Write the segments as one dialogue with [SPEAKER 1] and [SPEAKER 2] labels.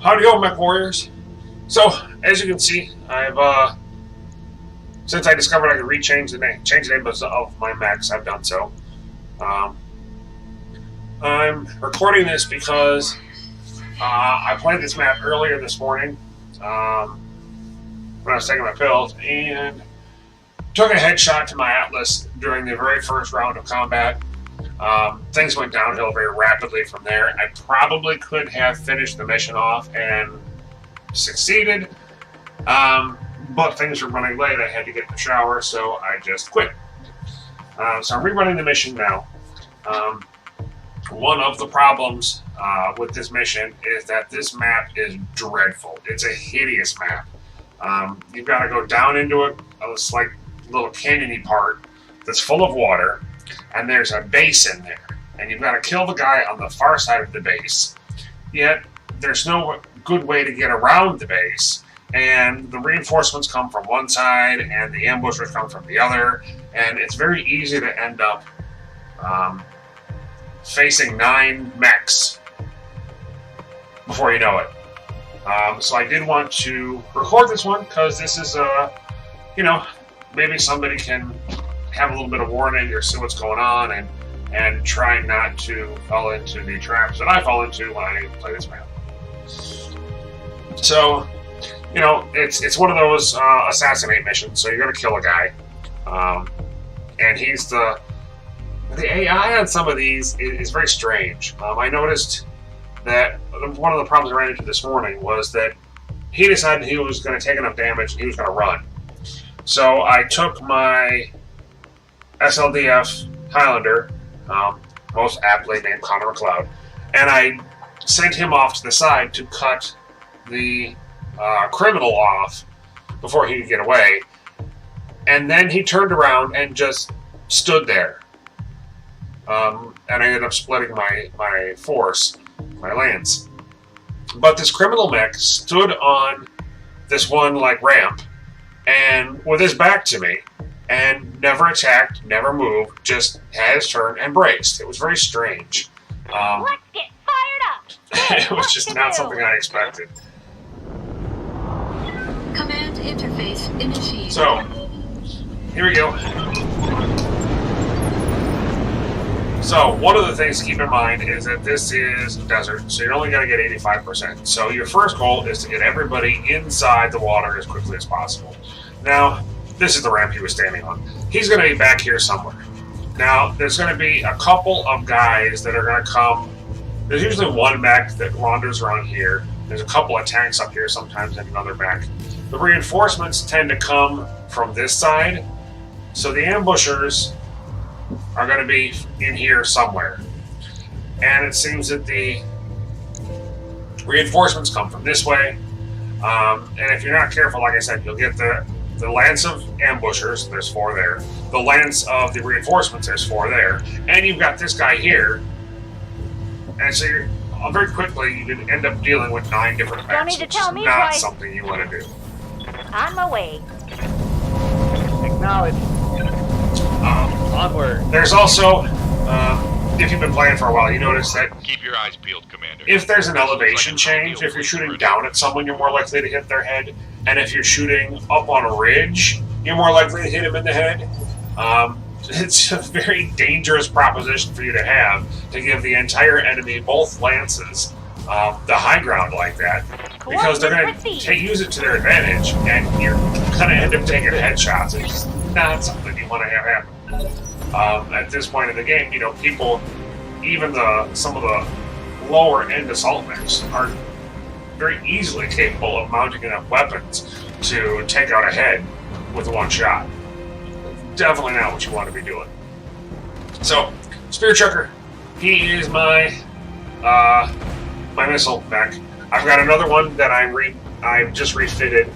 [SPEAKER 1] Howdy ho, mech warriors. So, as you can see, I've since I discovered I could change the name of my mechs, I've done so. I'm recording this because I played this map earlier this morning when I was taking my pills and took a headshot to my Atlas during the very first round of combat. Things went downhill very rapidly from there. I probably could have finished the mission off and succeeded, but things were running late. I had to get in the shower, so I just quit. So I'm rerunning the mission now. One of the problems with this mission is that this map is dreadful. It's a hideous map. You've got to go down into this like little canyony part that's full of water, and there's a base in there, and you've got to kill the guy on the far side of the base. Yet there's no good way to get around the base, and the reinforcements come from one side and the ambushers come from the other, and it's very easy to end up facing 9 mechs before you know it. So I did want to record this one because this is maybe somebody can have a little bit of warning or see what's going on and try not to fall into the traps that I fall into when I play this map. So, it's one of those assassinate missions, so you're going to kill a guy. And he's the AI on some of these is very strange. I noticed that one of the problems I ran into this morning was that he decided he was going to take enough damage and he was going to run. So I took my LRM Highlander, most aptly named Connor McLeod, and I sent him off to the side to cut the criminal off before he could get away. And then he turned around and just stood there. And I ended up splitting my force, my lance. But this criminal mech stood on this one ramp and with his back to me and never attacked, never moved, just had his turn and braced. It was very strange.
[SPEAKER 2] Let's get fired up!
[SPEAKER 1] It was just not something I expected.
[SPEAKER 3] Command interface initiated.
[SPEAKER 1] So, here we go. So, one of the things to keep in mind is that this is desert, so you're only going to get 85%. So your first goal is to get everybody inside the water as quickly as possible. Now, this is the ramp he was standing on. He's going to be back here somewhere. Now, there's going to be a couple of guys that are going to come. There's usually one mech that wanders around here. There's a couple of tanks up here sometimes and another mech. The reinforcements tend to come from this side, so the ambushers are going to be in here somewhere. And it seems that the reinforcements come from this way. And if you're not careful, like I said, you'll get the lance of ambushers, there's 4 there. The lance of the reinforcements, there's 4 there. And you've got this guy here. And so you're very quickly, you can end up dealing with 9 different mechs.
[SPEAKER 2] Don't need to tell me
[SPEAKER 1] not
[SPEAKER 2] twice.
[SPEAKER 1] something you want to do.
[SPEAKER 2] On my way.
[SPEAKER 4] Acknowledge. Onward.
[SPEAKER 1] There's also, if you've been playing for a while, you notice that
[SPEAKER 5] Keep your eyes peeled, Commander.
[SPEAKER 1] if there's an elevation change, if you're shooting down at someone, you're more likely to hit their head. And if you're shooting up on a ridge, you're more likely to hit him in the head. It's a very dangerous proposition for you to have, to give the entire enemy both lances the high ground like that, because they're going to use it to their advantage, and you're going to end up taking headshots. It's not something you want to have happen. At this point in the game, people, even some of the lower end assault mechs are very easily capable of mounting enough weapons to take out a head with one shot. Definitely not what you want to be doing. So, Spear Chucker, he is my missile mech. I've got another one that I've just refitted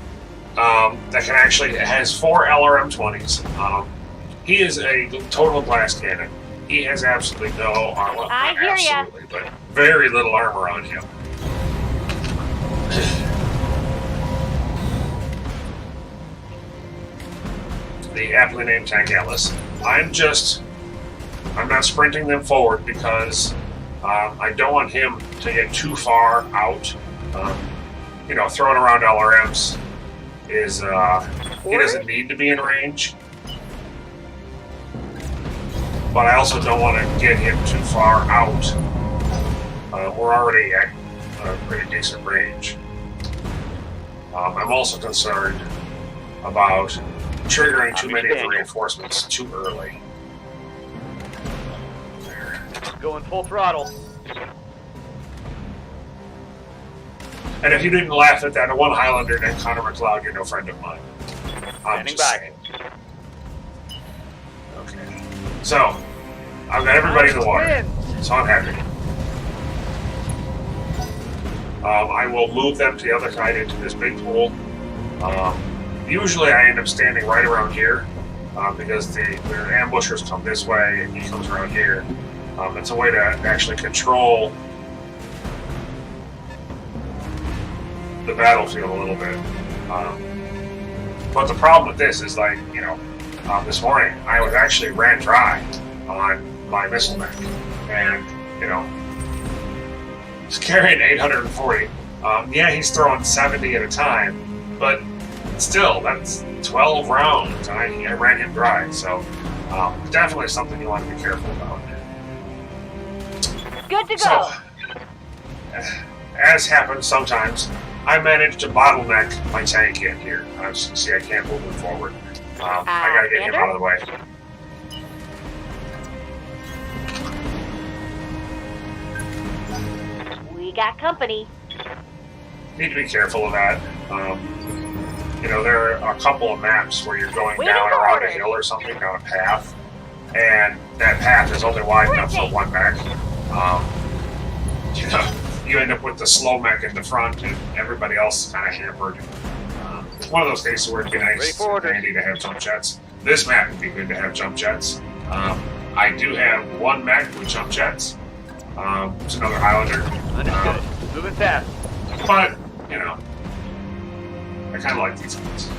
[SPEAKER 1] that can actually, it has 4 LRM-20s. He is a total glass cannon. He has absolutely no armor.
[SPEAKER 2] I hear ya.
[SPEAKER 1] But very little armor on him. The aptly named Tank Atlas. I'm not sprinting them forward because I don't want him to get too far out You know, throwing around LRMs is he doesn't need to be in range. But I also don't want to get him too far out. We're already at a pretty decent range. I'm also concerned about triggering too many of the reinforcements too early. There.
[SPEAKER 4] Going full throttle.
[SPEAKER 1] And if you didn't laugh at that, one Highlander named Connor McLeod, you're no friend of mine. I'm
[SPEAKER 4] Standing
[SPEAKER 1] just
[SPEAKER 4] by.
[SPEAKER 1] saying. Okay. So, I've got everybody in the water. So I'm happy. I will move them to the other side into this big pool. Usually I end up standing right around here because their ambushers come this way and he comes around here. It's a way to actually control the battlefield a little bit. But the problem with this is, like, you know, this morning I was actually ran dry on my missile mech. And, you know, he's carrying 840. Yeah, he's throwing 70 at a time, but still, that's 12 rounds, and I ran him dry. So, definitely something you want to be careful about.
[SPEAKER 2] Good to go.
[SPEAKER 1] So, as happens sometimes, I managed to bottleneck my tank in here. As you can see, I can't move him forward. I gotta get him out of the way.
[SPEAKER 2] We got company.
[SPEAKER 1] Need to be careful of that. You know, there are a couple of maps where you're going
[SPEAKER 2] Waiting
[SPEAKER 1] down
[SPEAKER 2] for
[SPEAKER 1] around a
[SPEAKER 2] orders.
[SPEAKER 1] hill or something, down a path, and that path is only wide enough for one mech. You know, you end up with the slow mech in the front, and everybody else is kind of hampered. It's one of those cases where it'd be nice and handy to have jump jets. This map would be good to have jump jets. I do have one mech with jump jets. It's another Highlander.
[SPEAKER 4] Understood. Moving fast.
[SPEAKER 1] But, you know, I kind of like these ones.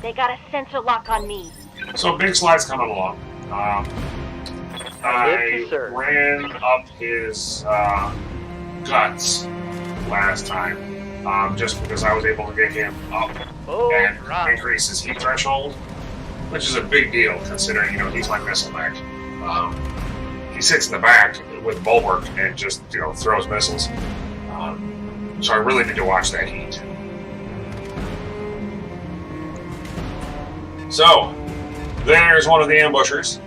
[SPEAKER 2] They got a sensor lock on me.
[SPEAKER 1] So Big Slide's coming along. I
[SPEAKER 4] sir.
[SPEAKER 1] ran up his guts last time, just because I was able to get him up and increase his heat threshold, which is a big deal considering, you know, he's my missile mech. He sits in the back with bulwark and just, you know, throws missiles. So I really need to watch that heat. So, there's one of the ambushers.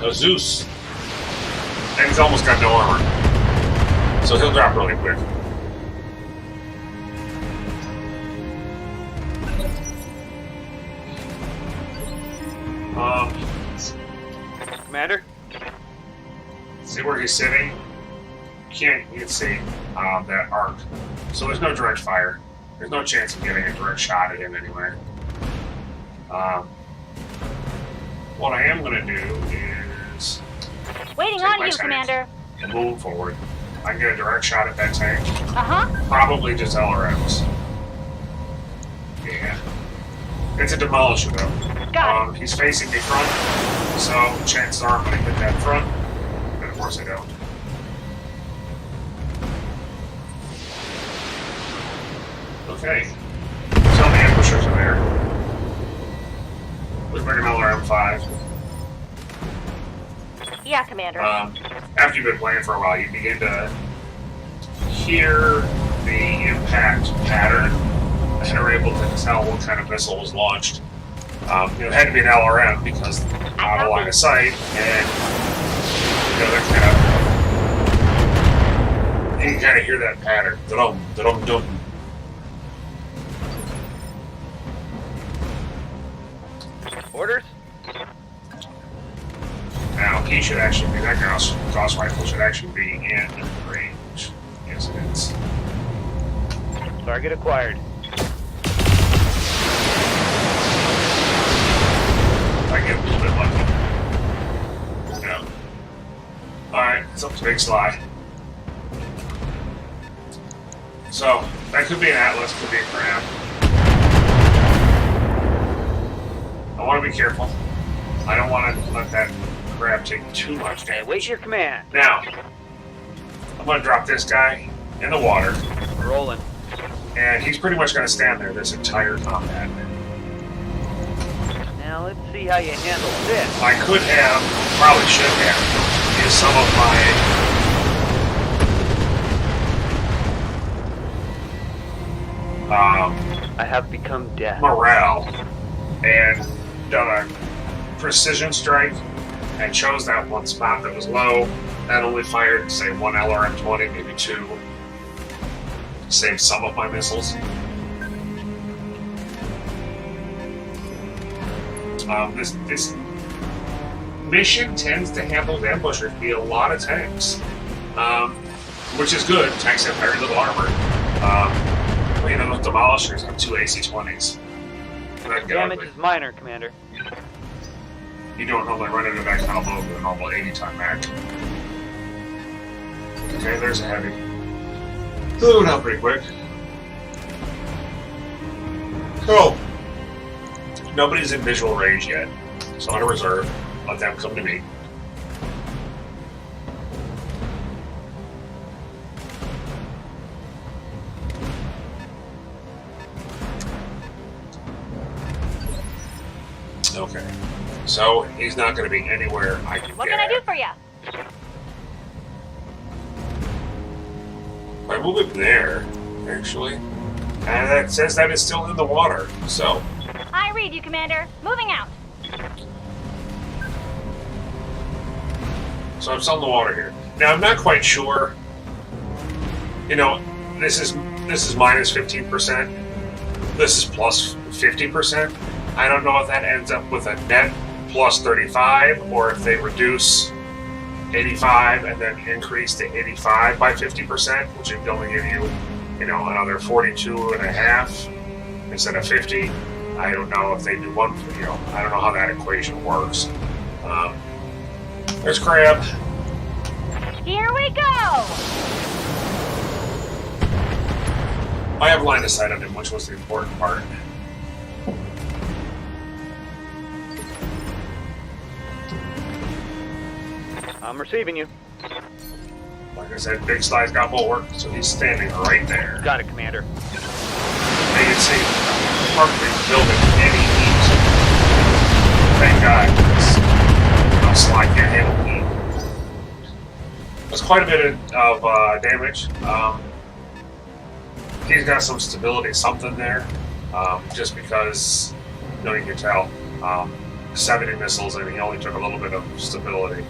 [SPEAKER 1] A Zeus. And he's almost got no armor. So he'll drop really quick.
[SPEAKER 4] Commander?
[SPEAKER 1] See where he's sitting? You can see that arc. So there's no direct fire. There's no chance of getting a direct shot at him anywhere. What I am going to do is
[SPEAKER 2] Waiting
[SPEAKER 1] take
[SPEAKER 2] on
[SPEAKER 1] my
[SPEAKER 2] you,
[SPEAKER 1] tank
[SPEAKER 2] Commander.
[SPEAKER 1] and move forward. I can get a direct shot at that tank.
[SPEAKER 2] Uh-huh.
[SPEAKER 1] Probably just LRMs. Yeah. It's a demolisher, though.
[SPEAKER 2] Got
[SPEAKER 1] He's facing me front, so chances are I'm going to hit that front. But of course I don't. Okay. So the ambushers are there. Looks like an LRM-5.
[SPEAKER 2] Yeah, Commander.
[SPEAKER 1] After you've been playing for a while, you begin to hear the impact pattern and are able to tell what kind of missile was launched. It had to be an LRM because out of line of sight, and you know, they're you can kind of hear that pattern. Dum dum dum.
[SPEAKER 4] Orders?
[SPEAKER 1] Now he should actually be, that Gauss rifle should actually be in range. Yes, it is.
[SPEAKER 4] Target acquired.
[SPEAKER 1] I get a little bit lucky. Yeah. Alright, it's up to Big Sly. So, that could be an Atlas, could be a Crab. I want to be careful. I don't want to let that crab take too much
[SPEAKER 4] Hey,
[SPEAKER 1] damage.
[SPEAKER 4] wait your command.
[SPEAKER 1] Now, I'm going to drop this guy in the water,
[SPEAKER 4] Rolling.
[SPEAKER 1] and he's pretty much going to stand there this entire combat.
[SPEAKER 4] Now let's see how you handle this.
[SPEAKER 1] I could have, probably should have, used some of my
[SPEAKER 4] I have become death.
[SPEAKER 1] morale and done a precision strike and chose that one spot that was low and only fired, say, one LRM-20, maybe two. Saved some of my missiles. This mission tends to have those ambushers be a lot of tanks, which is good. Tanks have very little armor. You know, those demolishers have two AC-20s.
[SPEAKER 4] Damage is minor, Commander.
[SPEAKER 1] You don't normally run into that kind of load with a normal 80-ton Mac. Okay, there's a heavy. Moving up pretty quick. Cool. Nobody's in visual range yet, so I'm on a reserve. Let them come to me. Okay. So he's not going to be anywhere I can
[SPEAKER 2] What
[SPEAKER 1] get
[SPEAKER 2] can I
[SPEAKER 1] at.
[SPEAKER 2] do for you?
[SPEAKER 1] If I move it there, actually, and that says that it's still in the water. So
[SPEAKER 2] I read you, Commander. Moving out.
[SPEAKER 1] I'm still in the water here. Now I'm not quite sure. You know, this is minus 15%. This is plus 50%. I don't know if that ends up with a net plus 35, or if they reduce 85 and then increase to 85 by 50%, which would only give you, you know, another 42 and a half instead of 50. I don't know if they do one, you know, I don't know how that equation works. There's Crab.
[SPEAKER 2] Here we go!
[SPEAKER 1] I have line of sight on him, which was the important part.
[SPEAKER 4] I'm receiving you.
[SPEAKER 1] Like I said, Big Sly's got bulwark, so he's standing right there.
[SPEAKER 4] Got it, Commander.
[SPEAKER 1] They can see hardly building any heat. Thank God, because Sly can't handle heat. That's quite a bit of damage. He's got some stability, something there, just because, you know, you can tell. 70 missiles, and he only took a little bit of stability.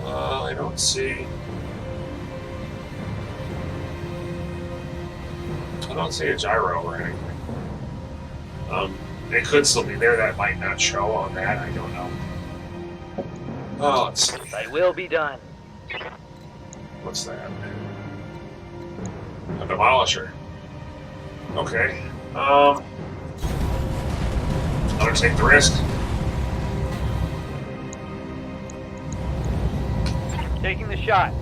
[SPEAKER 1] I don't see. I don't see a gyro or anything. It could still be there. That might not show on that. I don't know. Oh, let's see.
[SPEAKER 4] I will be done.
[SPEAKER 1] What's that? A demolisher. Okay. I'm gonna take the risk.
[SPEAKER 4] Taking the shot.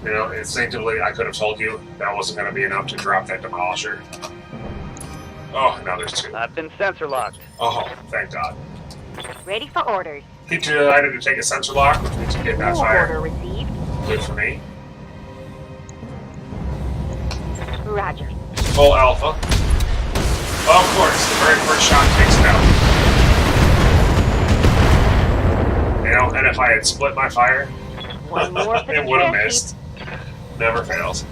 [SPEAKER 1] You know, instinctively, I could have told you that wasn't going to be enough to drop that demolisher. Oh, now there's two.
[SPEAKER 4] I've been sensor locked.
[SPEAKER 1] Oh, thank God.
[SPEAKER 2] Ready for orders.
[SPEAKER 1] He decided to take a sensor lock, which means he did not
[SPEAKER 2] Order
[SPEAKER 1] fire.
[SPEAKER 2] received.
[SPEAKER 1] Good for me.
[SPEAKER 2] Roger.
[SPEAKER 1] Full alpha. Well, of course, the very first shot takes it out. You know, and if I had split my fire,
[SPEAKER 2] One more for the
[SPEAKER 1] it would have
[SPEAKER 2] trash
[SPEAKER 1] missed. Never fails.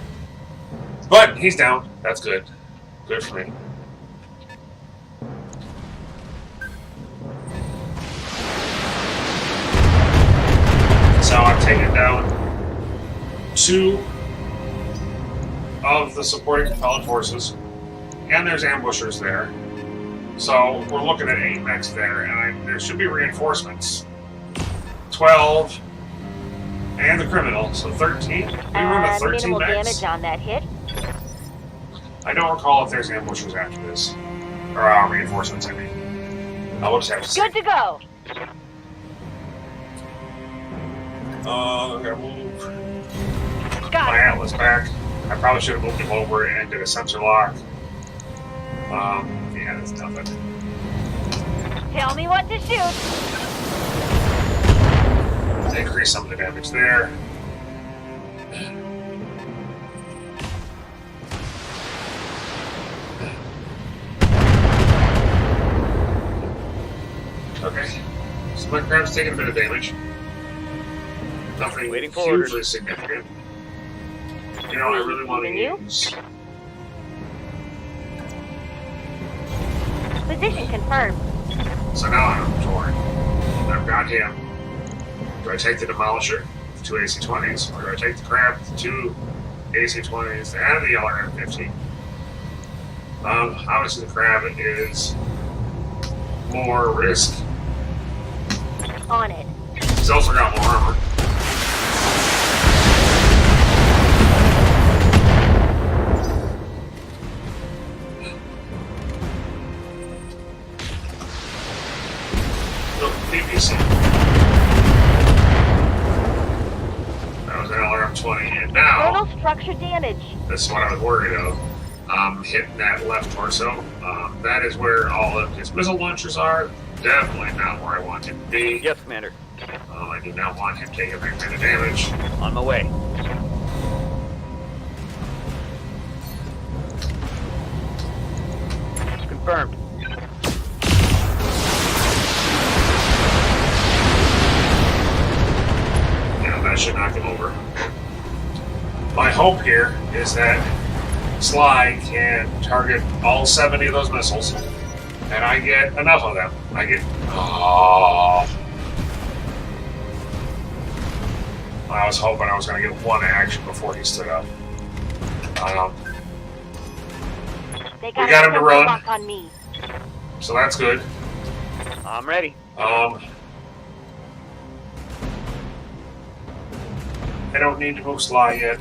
[SPEAKER 1] But he's down. That's good. Good for me. So I've taken down 2 of the supporting propellant forces, and there's ambushers there. So we're looking at 8 mechs there, and there should be reinforcements. 12, and the criminal, so 13. We run a 13
[SPEAKER 2] minimal
[SPEAKER 1] mechs.
[SPEAKER 2] damage on that hit.
[SPEAKER 1] I don't recall if there's ambushers after this, or reinforcements. I mean, I will just have to see.
[SPEAKER 2] Good to go.
[SPEAKER 1] I'm gonna move
[SPEAKER 2] Got
[SPEAKER 1] my
[SPEAKER 2] it.
[SPEAKER 1] Atlas back. I probably should have moved him over and did a sensor lock. Yeah, that's nothing.
[SPEAKER 2] Tell me what to shoot.
[SPEAKER 1] Increase some of the damage there. Okay. So my crab's taking a bit of damage. Nothing
[SPEAKER 4] Waiting for
[SPEAKER 1] hugely
[SPEAKER 4] orders.
[SPEAKER 1] significant. You know, I really want to
[SPEAKER 2] Even you?
[SPEAKER 1] use...
[SPEAKER 2] Position confirmed.
[SPEAKER 1] So now I'm torn. I've got him. Do I take the Demolisher with 2 AC-20s, or do I take the Crab with 2 AC-20s and the LRM 15? Obviously the Crab is more risk.
[SPEAKER 2] On it.
[SPEAKER 1] He's also got more armor. No, BBC. That was an LRM 20, and now
[SPEAKER 2] Total structure damage.
[SPEAKER 1] this is what I was worried of. Hitting that left torso. That is where all of his missile launchers are. Definitely not where I want him to be.
[SPEAKER 4] Yes, Commander.
[SPEAKER 1] I do not want him taking that kind of damage.
[SPEAKER 4] On my way. Confirmed.
[SPEAKER 1] Yeah, that should knock him over. My hope here is that Sly can target all 70 of those missiles, and I get enough of them. I get... Oh. I was hoping I was going to get one action before he stood up.
[SPEAKER 2] They
[SPEAKER 1] We got him to
[SPEAKER 2] a
[SPEAKER 1] run.
[SPEAKER 2] lock on me.
[SPEAKER 1] So that's good.
[SPEAKER 4] I'm ready.
[SPEAKER 1] I don't need to move Sly yet.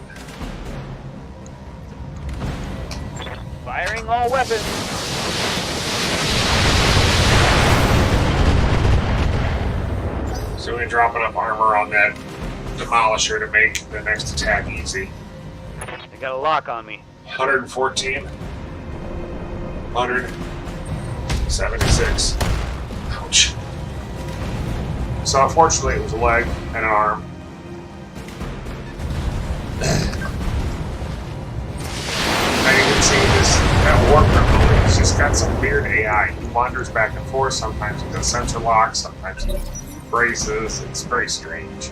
[SPEAKER 4] Firing all weapons.
[SPEAKER 1] So we're dropping up armor on that Demolisher to make the next attack easy.
[SPEAKER 4] They got a lock on me.
[SPEAKER 1] 114. 176. Ouch. So unfortunately it was a leg and an arm. Now you can see that war criminal, he's just got some weird AI. He wanders back and forth, sometimes he does sensor locks, sometimes he braces. It's very strange.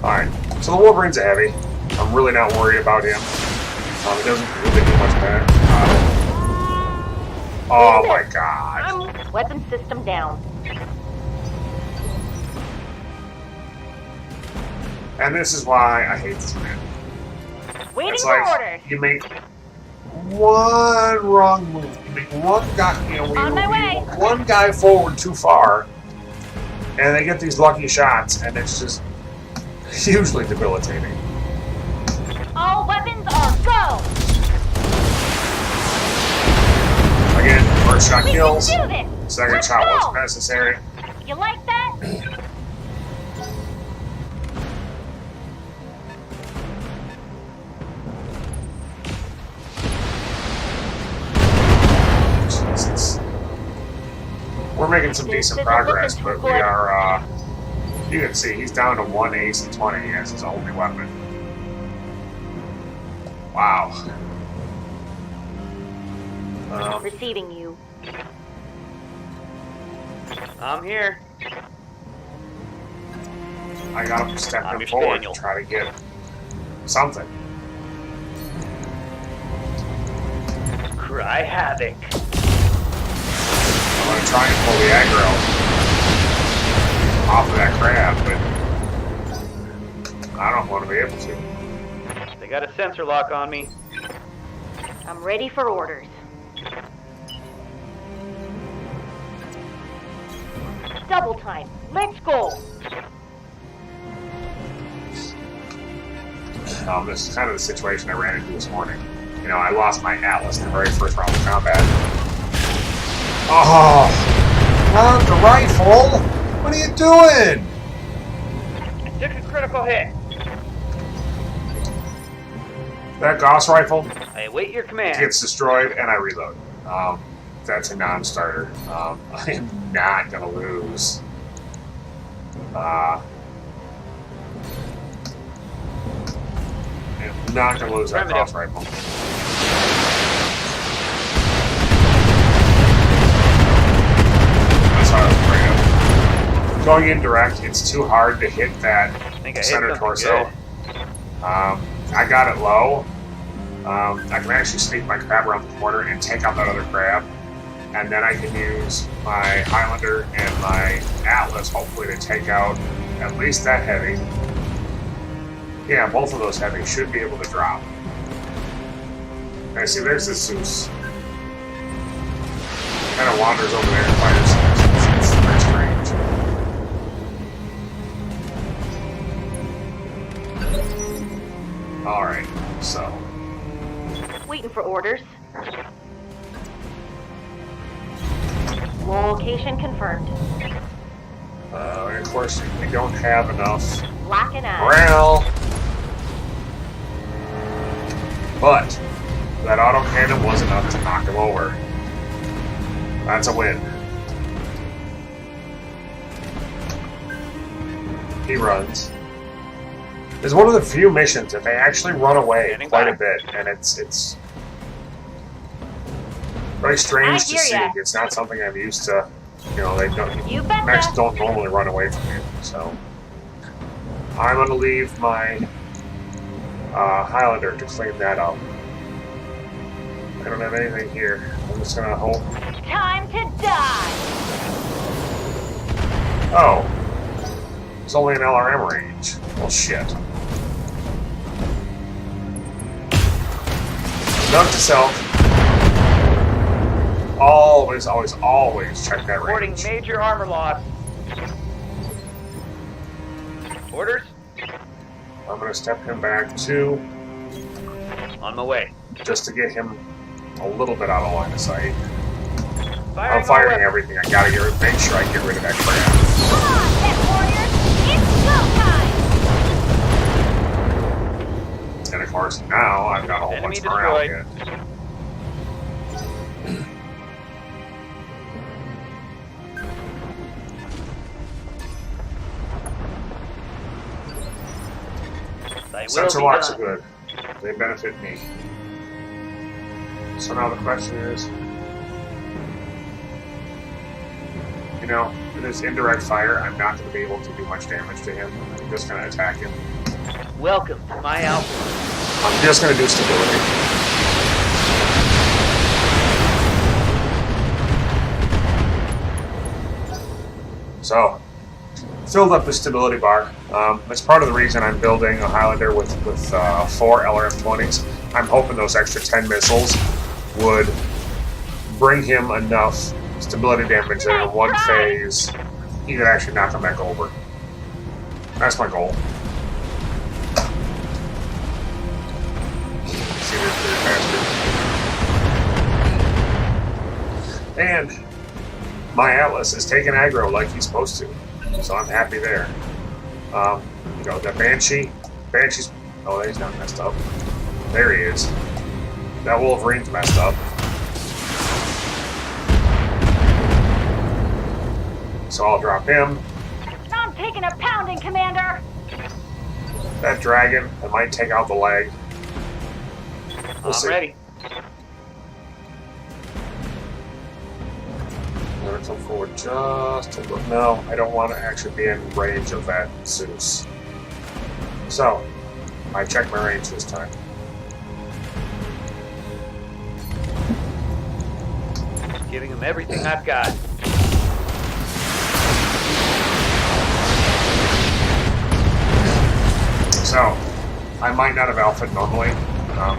[SPEAKER 1] Alright, so the Wolverine's a heavy. I'm really not worried about him. He doesn't really do much better. Oh my god.
[SPEAKER 2] Weapon system down.
[SPEAKER 1] And this is why I hate this man.
[SPEAKER 2] Waiting
[SPEAKER 1] It's
[SPEAKER 2] for
[SPEAKER 1] like,
[SPEAKER 2] orders.
[SPEAKER 1] you make one wrong move. You make one guy,
[SPEAKER 2] On my way.
[SPEAKER 1] one guy forward too far, and they get these lucky shots, and it's just hugely debilitating.
[SPEAKER 2] All weapons are go.
[SPEAKER 1] Again, first shot
[SPEAKER 2] We
[SPEAKER 1] kills,
[SPEAKER 2] can do this.
[SPEAKER 1] second
[SPEAKER 2] Let's
[SPEAKER 1] shot
[SPEAKER 2] go.
[SPEAKER 1] wasn't necessary.
[SPEAKER 2] You like that?
[SPEAKER 1] Jesus. We're making some decent progress, but we are, you can see, he's down to 1 AC-20 as his only weapon. Wow.
[SPEAKER 2] Receiving you.
[SPEAKER 4] I'm here.
[SPEAKER 1] I got him stepping
[SPEAKER 4] I'm your
[SPEAKER 1] forward
[SPEAKER 4] Daniel.
[SPEAKER 1] to try to get something.
[SPEAKER 4] Cry havoc.
[SPEAKER 1] I'm going to try and pull the aggro off of that crab, but I don't want to be able to.
[SPEAKER 4] They got a sensor lock on me.
[SPEAKER 2] I'm ready for orders. Double time. Let's go.
[SPEAKER 1] This is kind of the situation I ran into this morning. You know, I lost my Atlas in the very first round of combat. Oh! Not the rifle! What are you doing?
[SPEAKER 4] Critical hit.
[SPEAKER 1] That Gauss rifle
[SPEAKER 4] I await your command.
[SPEAKER 1] gets destroyed, and I reload. That's a non-starter. I am not going to lose. I'm not going to lose that Gauss rifle. That's what I was afraid of. Going indirect, it's too hard to hit that center torso. I got it low. I can actually sneak my crab around the corner and take out that other crab. And then I can use my Highlander and my Atlas, hopefully, to take out at least that heavy. Yeah, both of those heavy should be able to drop. And see, there's this Zeus. Kind of wanders over there and fires. It's very strange. Alright, so.
[SPEAKER 2] Waiting for orders. Location confirmed.
[SPEAKER 1] And of course, we don't have enough
[SPEAKER 2] Lock and eye.
[SPEAKER 1] morale. But that autocannon was enough to knock him over. That's a win. He runs. It's one of the few missions that they actually run away quite a bit, and it's very strange to see. It's not something I'm used to. You know, they don't. Mechs don't normally run away from you, so I'm gonna leave my Highlander to clean that up. I don't have anything here. I'm just gonna hope.
[SPEAKER 2] Time to die.
[SPEAKER 1] Oh, it's only an LRM range. Well, shit. Note to self. Always check that
[SPEAKER 4] Reporting
[SPEAKER 1] range.
[SPEAKER 4] major armor loss. Orders?
[SPEAKER 1] I'm going to step him back 2,
[SPEAKER 4] On my way.
[SPEAKER 1] just to get him a little bit out of line of sight.
[SPEAKER 4] Firing
[SPEAKER 1] I'm firing
[SPEAKER 4] all
[SPEAKER 1] everything. I gotta make sure I get rid of that crap.
[SPEAKER 2] Come on, pet warriors. It's go time.
[SPEAKER 1] And of course, now I've got a whole
[SPEAKER 4] Enemy
[SPEAKER 1] bunch of morale
[SPEAKER 4] destroyed.
[SPEAKER 1] hit.
[SPEAKER 4] I will
[SPEAKER 1] Sensor
[SPEAKER 4] be
[SPEAKER 1] locks
[SPEAKER 4] done.
[SPEAKER 1] are good. They benefit me. So now the question is, you know, with this indirect fire, I'm not going to be able to do much damage to him. I'm just going to attack him.
[SPEAKER 4] Welcome to my outpost.
[SPEAKER 1] I'm just going to do stability. So, filled up the stability bar. That's part of the reason I'm building a Highlander with 4 LRM-20s. I'm hoping those extra 10 missiles would bring him enough stability damage that in one phase he could actually knock him back over. That's my goal. See this bastard. And my Atlas is taking aggro like he's supposed to, so I'm happy there. You know, that Banshee's, oh, he's not messed up. There he is. That Wolverine's messed up. So I'll drop him.
[SPEAKER 2] I'm taking a pounding, Commander.
[SPEAKER 1] That dragon, I might take out the leg. We'll
[SPEAKER 4] I'm
[SPEAKER 1] see.
[SPEAKER 4] ready.
[SPEAKER 1] I'm gonna come forward just a little. No, I don't want to actually be in range of that Zeus. So, I check my range this time.
[SPEAKER 4] Giving him everything I've got.
[SPEAKER 1] So, I might not have alphaed normally,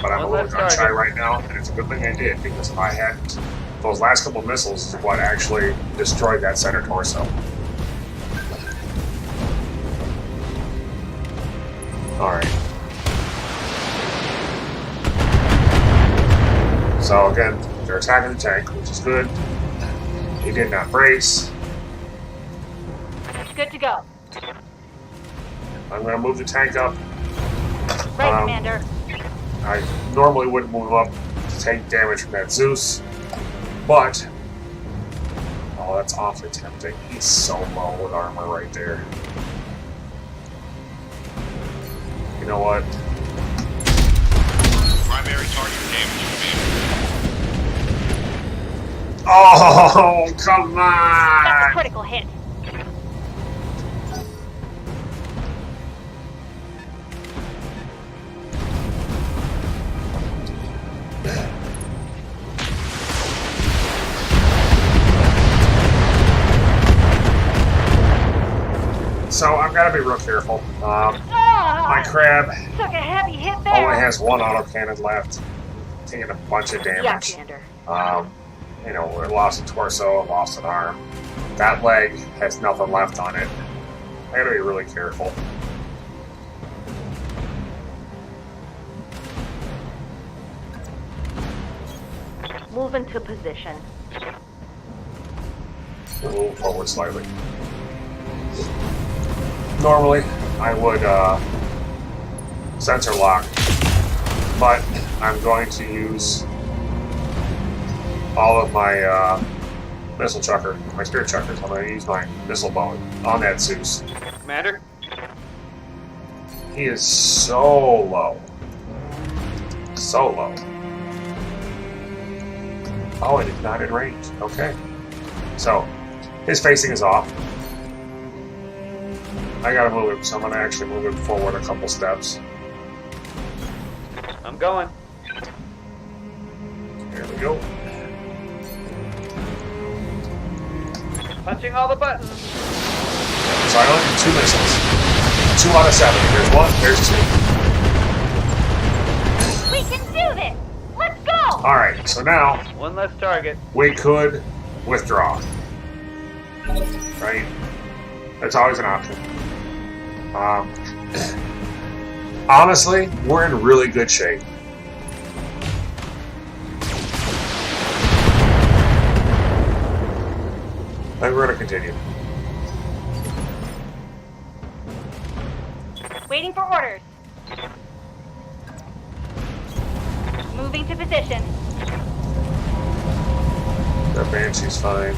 [SPEAKER 1] but I'm a little gun shy
[SPEAKER 4] target.
[SPEAKER 1] right now, and it's a good thing I did, because if I hadn't, those last couple missiles is what actually destroyed that center torso. Alright. So again, they're attacking the tank, which is good. He did not brace.
[SPEAKER 2] Good to go.
[SPEAKER 1] I'm going to move the tank up.
[SPEAKER 2] Right, Commander.
[SPEAKER 1] I normally wouldn't move up to take damage from that Zeus, but oh, that's awfully tempting. He's so low with armor right there. You know what?
[SPEAKER 5] Primary target damage.
[SPEAKER 1] Oh, come
[SPEAKER 2] That's a
[SPEAKER 1] on!
[SPEAKER 2] critical hit.
[SPEAKER 1] So I've got to be real careful. My
[SPEAKER 2] Oh,
[SPEAKER 1] crab
[SPEAKER 2] took a heavy hit there.
[SPEAKER 1] only has one autocannon left, taking a bunch of
[SPEAKER 2] Yeah,
[SPEAKER 1] damage.
[SPEAKER 2] Commander.
[SPEAKER 1] You know, it lost a torso, lost an arm. That leg has nothing left on it. I gotta be really careful.
[SPEAKER 2] Move into position.
[SPEAKER 1] Move forward slightly. Normally, I would sensor lock, but I'm going to use all of my missile chucker, my spear chuckers. I'm going to use my missile bone on that Zeus.
[SPEAKER 4] Commander?
[SPEAKER 1] He is so low. So low. Oh, it is not in range. Okay. So, his facing is off. I gotta move him, so I'm gonna actually move him forward a couple steps.
[SPEAKER 4] I'm going.
[SPEAKER 1] Here we go.
[SPEAKER 4] Punching all the buttons.
[SPEAKER 1] Silent, 2 missiles. 2 out of 7. There's 1, there's 2.
[SPEAKER 2] We can do this. Let's go.
[SPEAKER 1] Alright, so now
[SPEAKER 4] One less target.
[SPEAKER 1] we could withdraw. Right? That's always an option. Honestly, we're in really good shape. And we're going to continue.
[SPEAKER 2] Waiting for orders. Moving to position.
[SPEAKER 1] That Banshee's fine.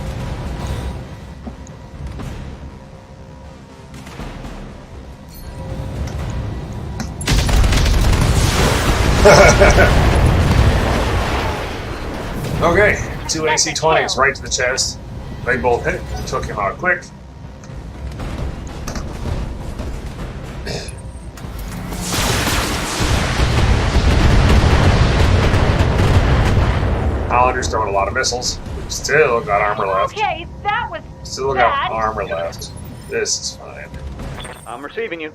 [SPEAKER 1] Okay, 2 AC-20s right to the chest. They both hit. Took him out quick. Highlander's throwing a lot of missiles. We've still got armor left.
[SPEAKER 2] Okay, that was
[SPEAKER 1] Still
[SPEAKER 2] bad.
[SPEAKER 1] got armor left. This is fine.
[SPEAKER 4] I'm receiving you.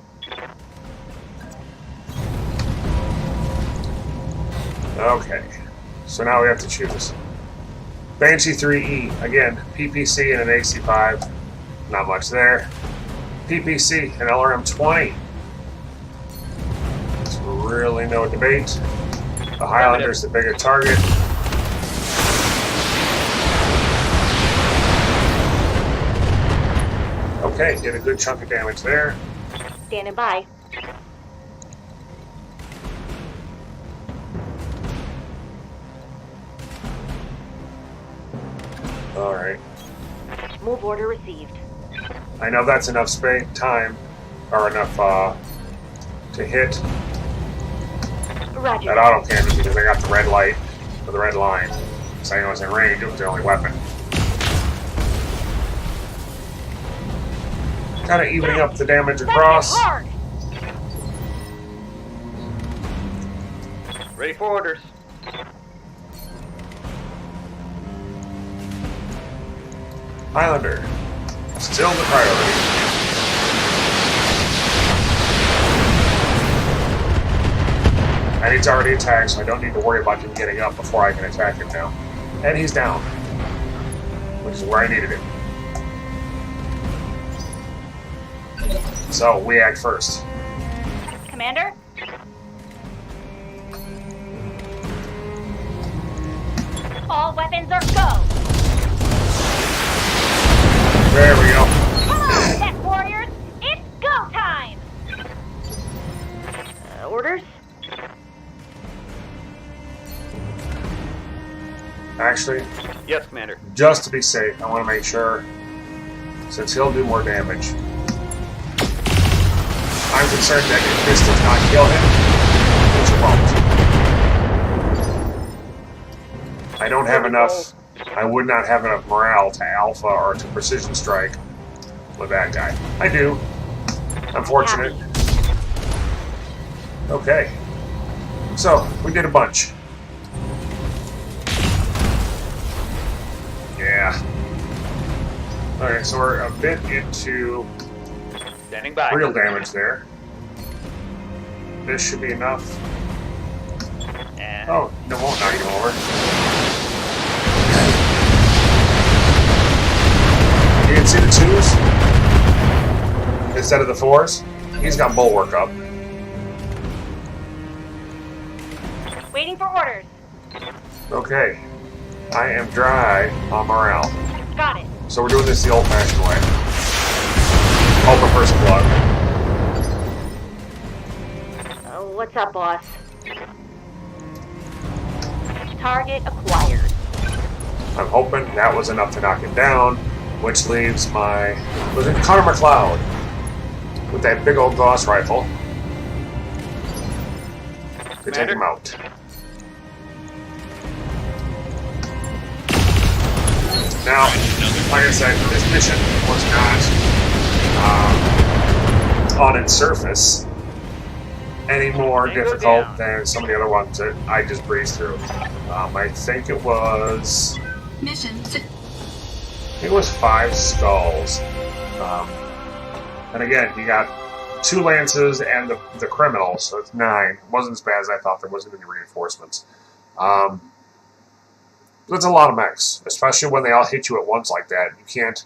[SPEAKER 1] Okay, so now we have to choose. Banshee 3E, again, PPC and an AC-5, not much there. PPC and LRM 20. There's really no debate. The Highlander's the bigger target. Okay, did a good chunk of damage there.
[SPEAKER 2] Standing by.
[SPEAKER 1] Alright.
[SPEAKER 2] Move order received.
[SPEAKER 1] I know that's enough space, time, or enough to hit
[SPEAKER 2] Roger.
[SPEAKER 1] that auto cannon because I got the red light or the red line. So I know it's in range, it was the only weapon. Kind of evening up the damage across.
[SPEAKER 2] Hard.
[SPEAKER 4] Ready for orders.
[SPEAKER 1] Highlander, still the priority. And he's already attacked, so I don't need to worry about him getting up before I can attack him now. And he's down, which is where I needed him. So, we act first.
[SPEAKER 2] Commander? All weapons are go!
[SPEAKER 1] There we go.
[SPEAKER 2] Come on, tech warriors! It's go time! Orders?
[SPEAKER 1] Actually,
[SPEAKER 4] Yes, Commander.
[SPEAKER 1] just to be safe, I want to make sure, since he'll do more damage. I'm concerned that if this does not kill him, it's a won't. I don't have enough. I would not have enough morale to alpha or to precision strike with that guy. I do. Unfortunate. Okay. So, we did a bunch. Yeah. Okay, so we're a bit into
[SPEAKER 4] Standing by.
[SPEAKER 1] real damage there. This should be enough.
[SPEAKER 4] And
[SPEAKER 1] Oh, no, won't knock him over. You can see the 2s instead of the 4s. He's got bulwark up.
[SPEAKER 2] Waiting for orders.
[SPEAKER 1] Okay. I am dry on morale.
[SPEAKER 2] Got it.
[SPEAKER 1] So we're doing this the old-fashioned way. Hoping for some luck.
[SPEAKER 2] What's up, boss? Target acquired.
[SPEAKER 1] I'm hoping that was enough to knock him down, which leaves my... Was it Connor McLeod? With that big old Gauss rifle. To take him out. Now, like I said, this mission was not, on its surface, any more difficult than some of the other ones that I just breezed through. I think it was...
[SPEAKER 3] Mission.
[SPEAKER 1] It was 5 skulls. And again, you got 2 lances and the criminal, so it's 9. It wasn't as bad as I thought. There wasn't any reinforcements. That's a lot of mechs, especially when they all hit you at once like that. You can't...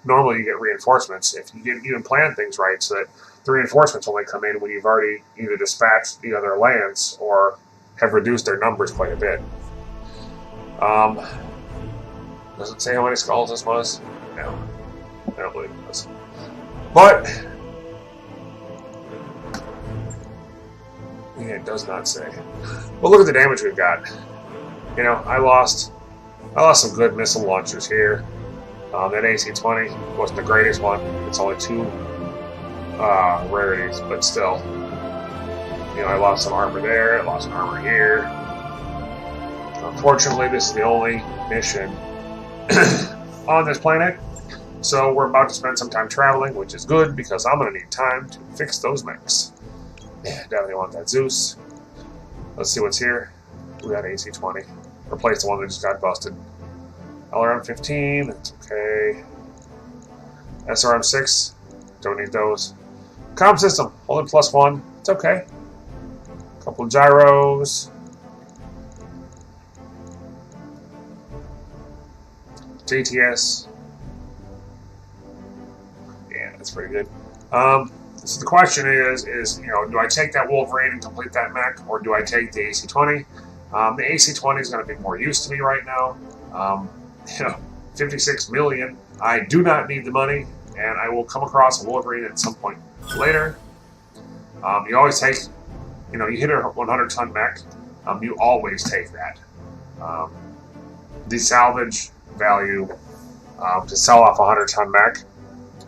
[SPEAKER 1] Normally you get reinforcements if you even plan things right, so that the reinforcements only come in when you've already either dispatched the other lance or have reduced their numbers quite a bit. Does it say how many skulls this was? No. I don't believe it was. But... yeah, it does not say. But look at the damage we've got. You know, I lost some good missile launchers here. That AC-20 wasn't the greatest one. It's only 2 rarities, but still. You know, I lost some armor there, I lost some armor here. Unfortunately, this is the only mission on this planet. So we're about to spend some time traveling, which is good because I'm going to need time to fix those mechs. Yeah, definitely want that Zeus. Let's see what's here. We got AC-20. Replace the one that just got busted. LRM 15, that's okay. SRM 6, don't need those. Comm system, only +1, it's okay. Couple of gyros. JTS. Yeah, that's pretty good. So the question is, you know, do I take that Wolverine and complete that mech, or do I take the AC-20? The AC-20 is going to be more use to me right now. You know, 56 million. I do not need the money, and I will come across a Wolverine at some point later. You always take, you know, you hit a 100-ton mech, you always take that. The salvage value to sell off a 100-ton mech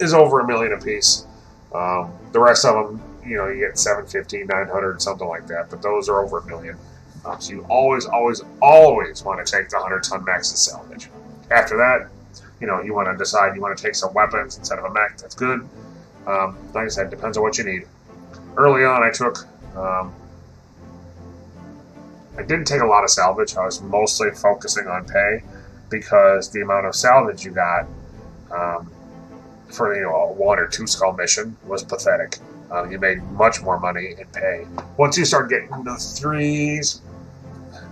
[SPEAKER 1] is over $1 million a piece. The rest of them, you know, you get 750, 900, something like that, but those are over $1 million. So you always want to take the 100-ton mechs as salvage. After that, you know, you want to decide you want to take some weapons instead of a mech. That's good. Like I said, depends on what you need. Early on, I took... I didn't take a lot of salvage. I was mostly focusing on pay because the amount of salvage you got for, you know, a 1 or 2 skull mission was pathetic. You made much more money in pay. Once you start getting the 3s,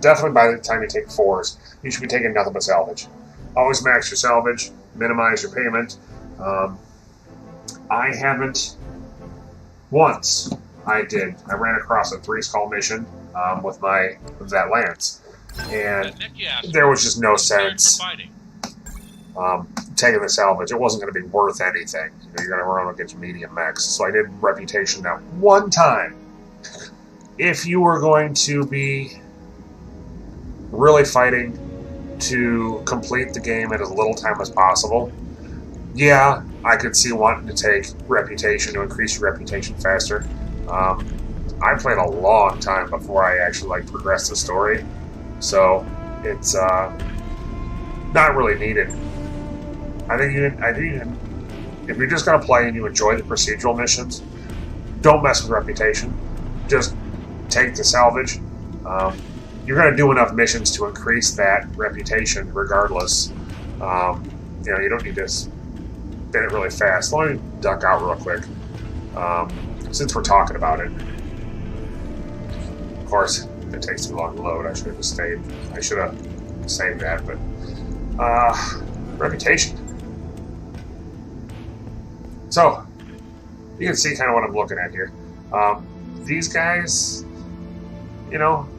[SPEAKER 1] definitely by the time you take 4s, you should be taking nothing but salvage. Always max your salvage, minimize your payment. I haven't... Once I ran across a 3 skull mission with that lance, and there was just no sense taking the salvage. It wasn't going to be worth anything. You know, you're going to run against medium mechs. So I did Reputation that one time, if you were going to be really fighting to complete the game in as little time as possible, yeah, I could see wanting to take reputation to increase your reputation faster. I played a long time before I actually progressed the story, so it's not really needed. I think if you're just gonna play and you enjoy the procedural missions, don't mess with reputation. Just take the salvage. You're gonna do enough missions to increase that reputation, regardless. You don't need to spin it really fast. Let me duck out real quick, since we're talking about it. Of course, if it takes too long to load, I should have just stayed. I should have saved that, but reputation. So you can see kind of what I'm looking at here. These guys,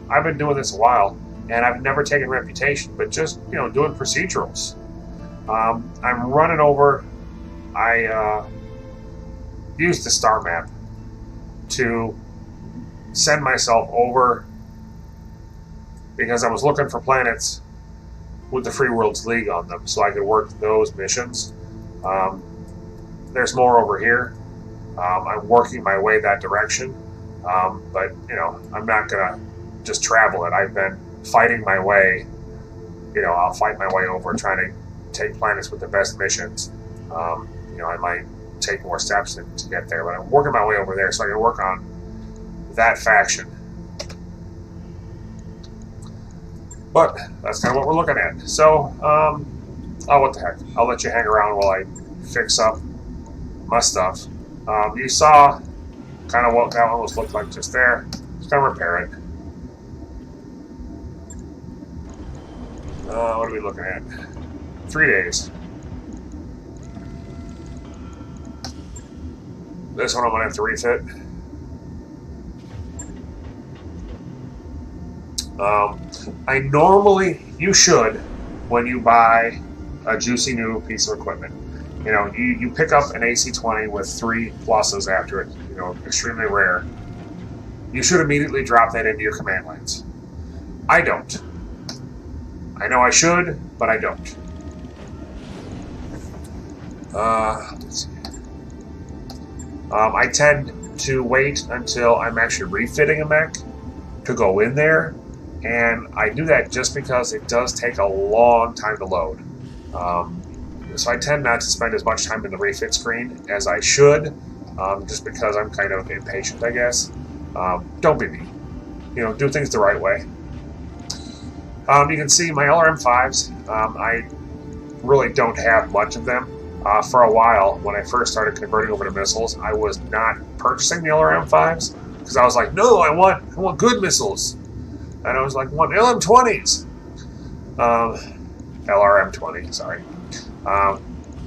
[SPEAKER 1] I've been doing this a while, and I've never taken reputation, but just doing procedurals. I'm running over. I used the star map to send myself over because I was looking for planets with the Free Worlds League on them, so I could work those missions. There's more over here. I'm working my way that direction, but I'm not gonna just travel it. I've been fighting my way. I'll fight my way over trying to take planets with the best missions. I might take more steps to get there, but I'm working my way over there so I can work on that faction. But that's kind of what we're looking at. So, oh, what the heck? I'll let you hang around while I fix up my stuff. You saw kind of what that one looked like just there. Just gonna repair it. What are we looking at? 3 days. This one I'm gonna have to refit. You should, when you buy a juicy new piece of equipment, you pick up an AC-20 with 3 pluses after it, extremely rare. You should immediately drop that into your command lanes. I don't. I know I should, but I don't. Let's see. I tend to wait until I'm actually refitting a mech to go in there, and I do that just because it does take a long time to load. So I tend not to spend as much time in the refit screen as I should, just because I'm kind of impatient, I guess. Don't be me. Do things the right way. You can see my LRM 5s. I really don't have much of them. For a while, when I first started converting over to missiles, I was not purchasing the LRM 5s because I was like, no, I want good missiles, and I was like, want LM 20s, LRM 20, sorry.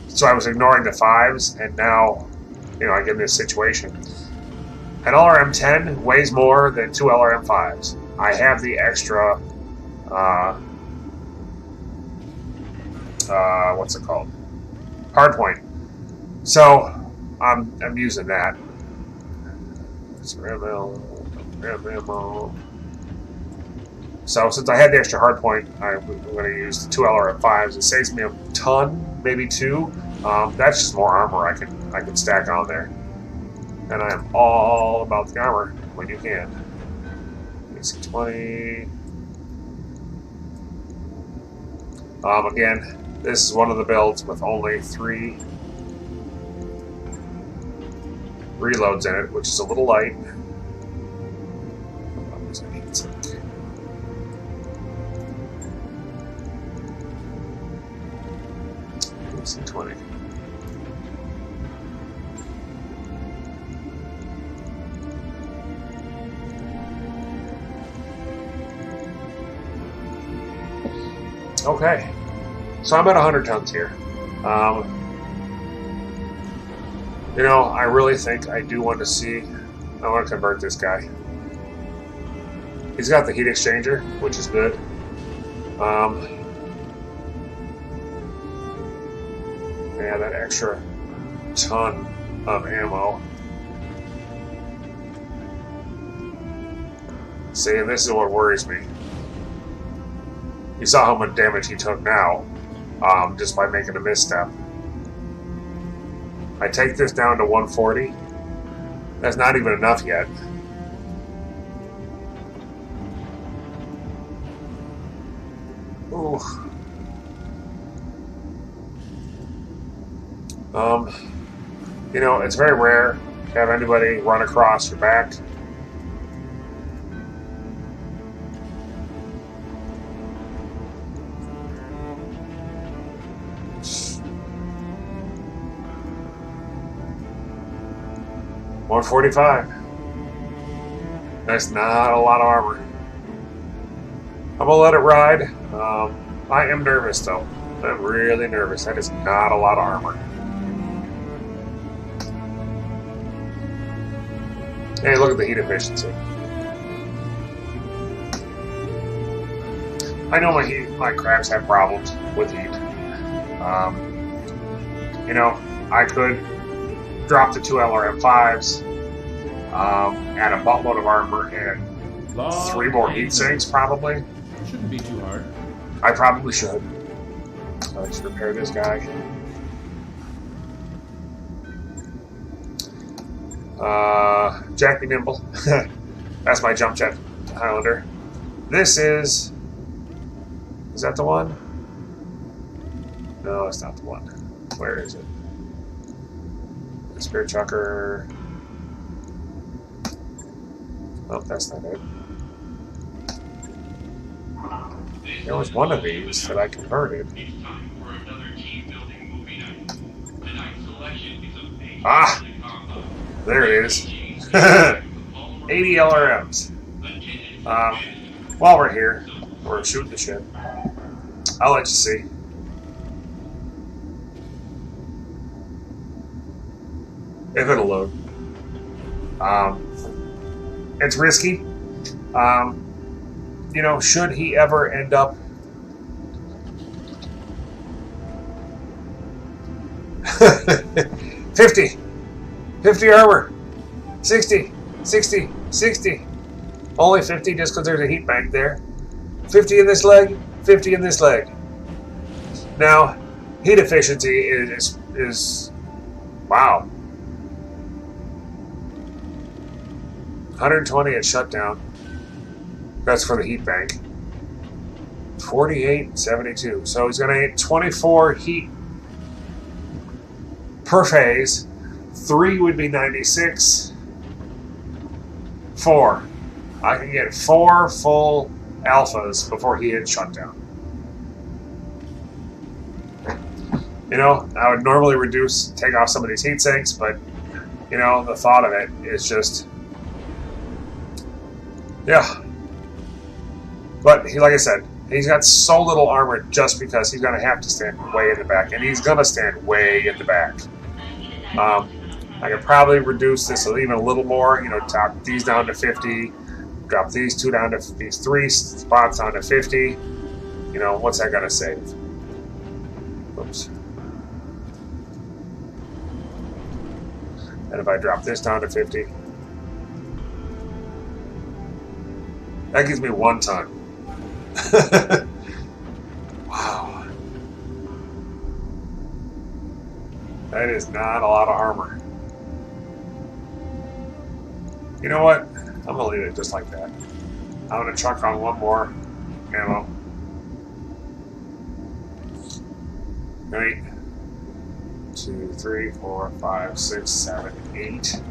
[SPEAKER 1] So I was ignoring the 5s, and now, I get in this situation. An LRM 10 weighs more than 2 LRM 5s. I have the extra, what's it called? Hardpoint. So I'm using that. So since I had the extra hardpoint, I'm going to use the 2 LRM 5s. It saves me a ton, maybe 2. That's just more armor I can stack on there. And I am all about the armor when you can. AC-20. Again, this is one of the builds with only 3 reloads in it, which is a little light. AC-20. Okay. So I'm at 100 tons here. I really think I do want to see. I want to convert this guy. He's got the heat exchanger, which is good. Yeah, that extra ton of ammo. See, and this is what worries me. You saw how much damage he took now, just by making a misstep. I take this down to 140. That's not even enough yet. Ooh. You know, it's very rare to have anybody run across your back. $145. That's not a lot of armor. I'm gonna let it ride. I am nervous though. I'm really nervous. That is not a lot of armor. Hey, look at the heat efficiency. I know my crabs have problems with heat. You know, I could drop the 2 LRM 5s, add a buttload of armor, and 3 more heat sinks probably.
[SPEAKER 6] Shouldn't be too hard.
[SPEAKER 1] I probably should. Let's repair this guy. Jack be nimble. That's my jump jet Highlander. This is that the one? No, it's not the one. Where is it? The Spear Chucker. Oh, that's not it. There was one of these that I converted. Ah! There it is. 80 LRMs. While we're here, we're shooting the shit. I'll let you see. If it'll load. It's risky. You know, should he ever end up $50 armor, 60, 60, 60. Only 50 just because there's a heat bank there. 50 in this leg, 50 in this leg. Now, heat efficiency is wow. 120 at shutdown. That's for the heat bank. 48, 72. So he's going to get 24 heat per phase. 3 would be 96. 4. I can get 4 full alphas before he hits shutdown. You know, I would normally take off some of these heat sinks, but, you know, the thought of it is just, yeah. But, like I said, he's got so little armor just because he's going to have to stand way in the back, and he's going to stand way in the back. I could probably reduce this even a little more, you know, top these down to 50, drop these 2 down to these 3 spots down to 50. You know, what's that going to save? Oops. And if I drop this down to 50, that gives me 1 ton. Wow. That is not a lot of armor. You know what? I'm going to leave it just like that. I'm going to chuck on 1 more ammo. 8, 2, 3, 4, 5, 6, 7, 8.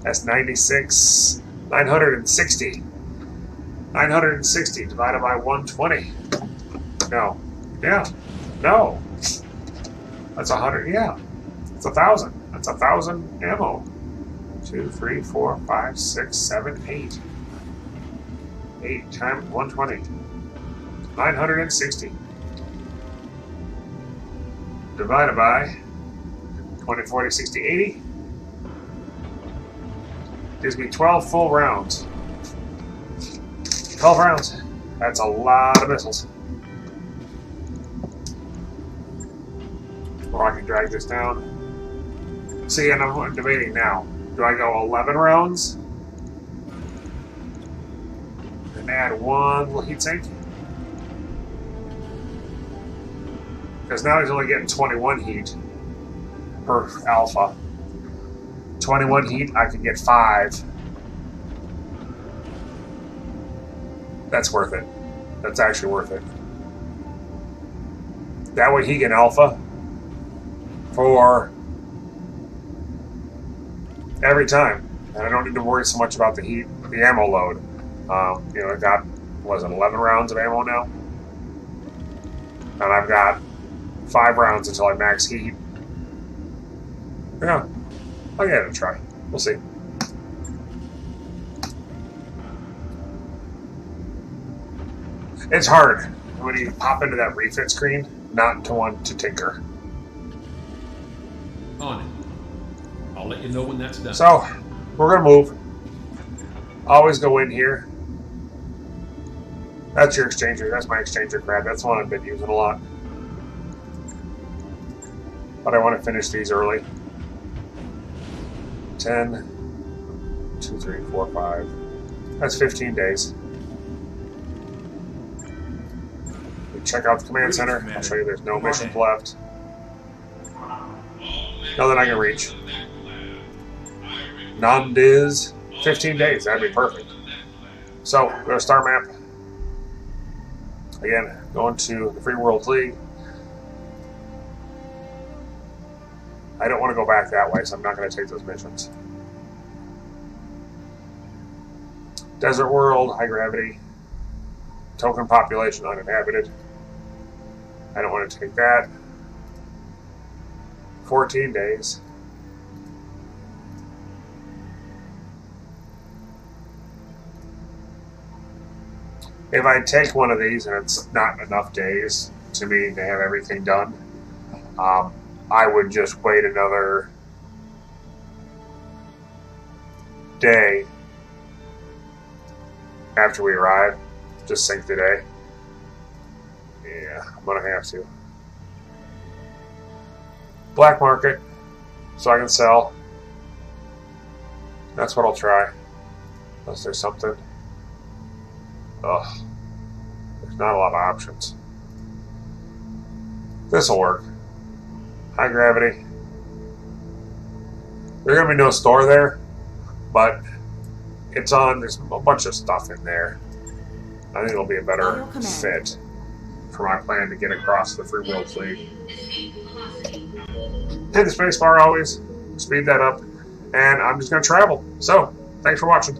[SPEAKER 1] That's 96. 960. 960 divided by 120. No. Yeah. No. That's 100. Yeah. That's 1,000. That's 1,000 ammo. 2, 3, 4, 5, 6, 7, 8. 8 times 120. 960. Divided by 20, 40, 60, 80. Gives me 12 full rounds. 12 rounds. That's a lot of missiles. Or I can drag this down. See, and I'm debating now. Do I go 11 rounds? add one little heat sink. Because now he's only getting 21 heat per alpha. 21 heat, I can get 5. That's worth it. That's actually worth it. That way he can alpha for every time. And I don't need to worry so much about the heat, the ammo load. You know, I got, what is it, 11 rounds of ammo now? And I've got 5 rounds until I max heat. Yeah, I'll give it a try. We'll see. It's hard when you pop into that refit screen not to want to tinker.
[SPEAKER 6] On it. I'll let you know when that's done.
[SPEAKER 1] So, we're going to move. Always go in here. That's your exchanger. That's my exchanger crab. That's the one I've been using a lot. But I want to finish these early. 10, 2, 3, 4, 5. That's 15 days. We check out the command center. I'll show you there's no missions left. Nothing I can reach. Non-diz. 15 days. That'd be perfect. So, go to Star Map. Again, going to the Free World League. I don't want to go back that way, so I'm not going to take those missions. Desert World, High Gravity, Token Population Uninhabited. I don't want to take that. 14 days. If I take one of these and it's not enough days to me to have everything done, I would just wait another day after we arrive. Just sink the day. Yeah, I'm going to have to. Black market, so I can sell. That's what I'll try. Unless there's something. Ugh. There's not a lot of options. This'll work. High gravity. There's going to be no store there, but it's on. There's a bunch of stuff in there. I think it'll be a better fit for my plan to get across the Free World League. Hit the space bar always. Speed that up. And I'm just going to travel. So, thanks for watching.